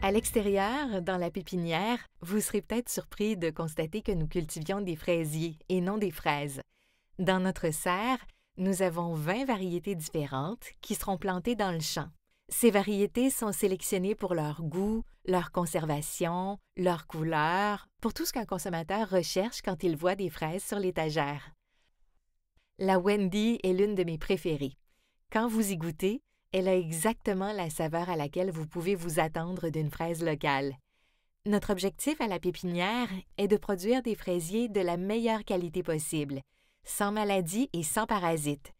À l'extérieur, dans la pépinière, vous serez peut-être surpris de constater que nous cultivions des fraisiers et non des fraises. Dans notre serre, nous avons 20 variétés différentes qui seront plantées dans le champ. Ces variétés sont sélectionnées pour leur goût, leur conservation, leur couleur, pour tout ce qu'un consommateur recherche quand il voit des fraises sur l'étagère. La Wendy est l'une de mes préférées. Quand vous y goûtez, elle a exactement la saveur à laquelle vous pouvez vous attendre d'une fraise locale. Notre objectif à la pépinière est de produire des fraisiers de la meilleure qualité possible, sans maladies et sans parasites.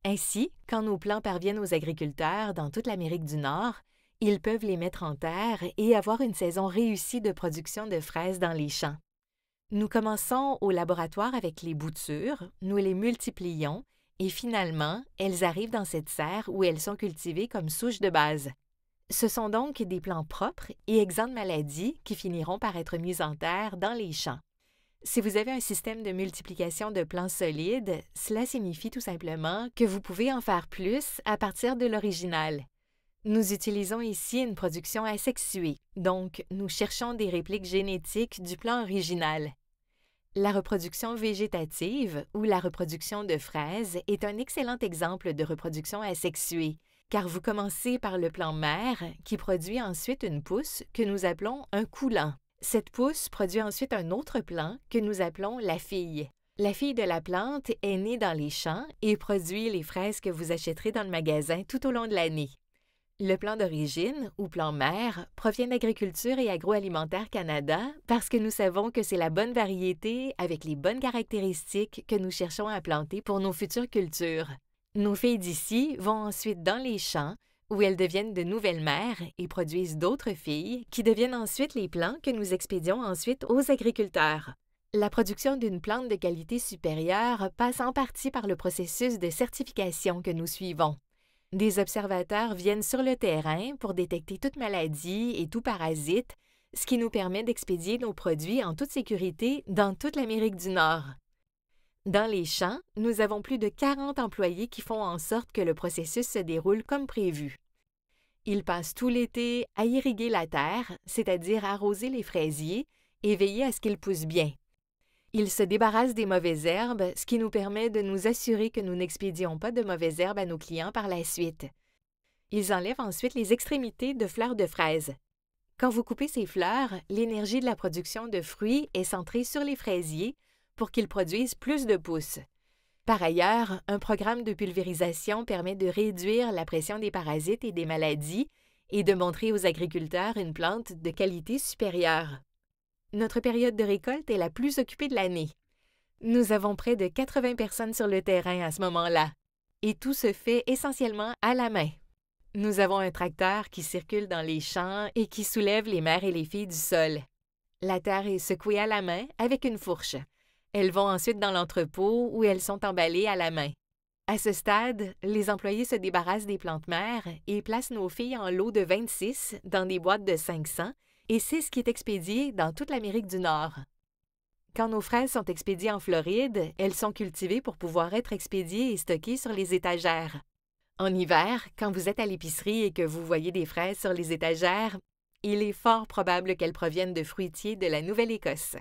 Ainsi, quand nos plants parviennent aux agriculteurs dans toute l'Amérique du Nord, ils peuvent les mettre en terre et avoir une saison réussie de production de fraises dans les champs. Nous commençons au laboratoire avec les boutures, nous les multiplions et finalement, elles arrivent dans cette serre où elles sont cultivées comme souche de base. Ce sont donc des plants propres et exempts de maladies qui finiront par être mis en terre dans les champs. Si vous avez un système de multiplication de plants solides, cela signifie tout simplement que vous pouvez en faire plus à partir de l'original. Nous utilisons ici une production asexuée, donc nous cherchons des répliques génétiques du plant original. La reproduction végétative ou la reproduction de fraises est un excellent exemple de reproduction asexuée, car vous commencez par le plant mère qui produit ensuite une pousse que nous appelons un coulant. Cette pousse produit ensuite un autre plant que nous appelons la fille. La fille de la plante est née dans les champs et produit les fraises que vous achèterez dans le magasin tout au long de l'année. Le plant d'origine, ou plant mère, provient d'Agriculture et Agroalimentaire Canada parce que nous savons que c'est la bonne variété avec les bonnes caractéristiques que nous cherchons à planter pour nos futures cultures. Nos filles d'ici vont ensuite dans les champs où elles deviennent de nouvelles mères et produisent d'autres filles qui deviennent ensuite les plants que nous expédions ensuite aux agriculteurs. La production d'une plante de qualité supérieure passe en partie par le processus de certification que nous suivons. Des observateurs viennent sur le terrain pour détecter toute maladie et tout parasite, ce qui nous permet d'expédier nos produits en toute sécurité dans toute l'Amérique du Nord. Dans les champs, nous avons plus de 40 employés qui font en sorte que le processus se déroule comme prévu. Ils passent tout l'été à irriguer la terre, c'est-à-dire arroser les fraisiers et veiller à ce qu'ils poussent bien. Ils se débarrassent des mauvaises herbes, ce qui nous permet de nous assurer que nous n'expédions pas de mauvaises herbes à nos clients par la suite. Ils enlèvent ensuite les extrémités de fleurs de fraises. Quand vous coupez ces fleurs, l'énergie de la production de fruits est centrée sur les fraisiers pour qu'ils produisent plus de pousses. Par ailleurs, un programme de pulvérisation permet de réduire la pression des parasites et des maladies et de montrer aux agriculteurs une plante de qualité supérieure. Notre période de récolte est la plus occupée de l'année. Nous avons près de 80 personnes sur le terrain à ce moment-là, et tout se fait essentiellement à la main. Nous avons un tracteur qui circule dans les champs et qui soulève les mères et les filles du sol. La terre est secouée à la main avec une fourche. Elles vont ensuite dans l'entrepôt où elles sont emballées à la main. À ce stade, les employés se débarrassent des plantes mères et placent nos filles en lots de 26 dans des boîtes de 500, et c'est ce qui est expédié dans toute l'Amérique du Nord. Quand nos fraises sont expédiées en Floride, elles sont cultivées pour pouvoir être expédiées et stockées sur les étagères. En hiver, quand vous êtes à l'épicerie et que vous voyez des fraises sur les étagères, il est fort probable qu'elles proviennent de fruitiers de la Nouvelle-Écosse.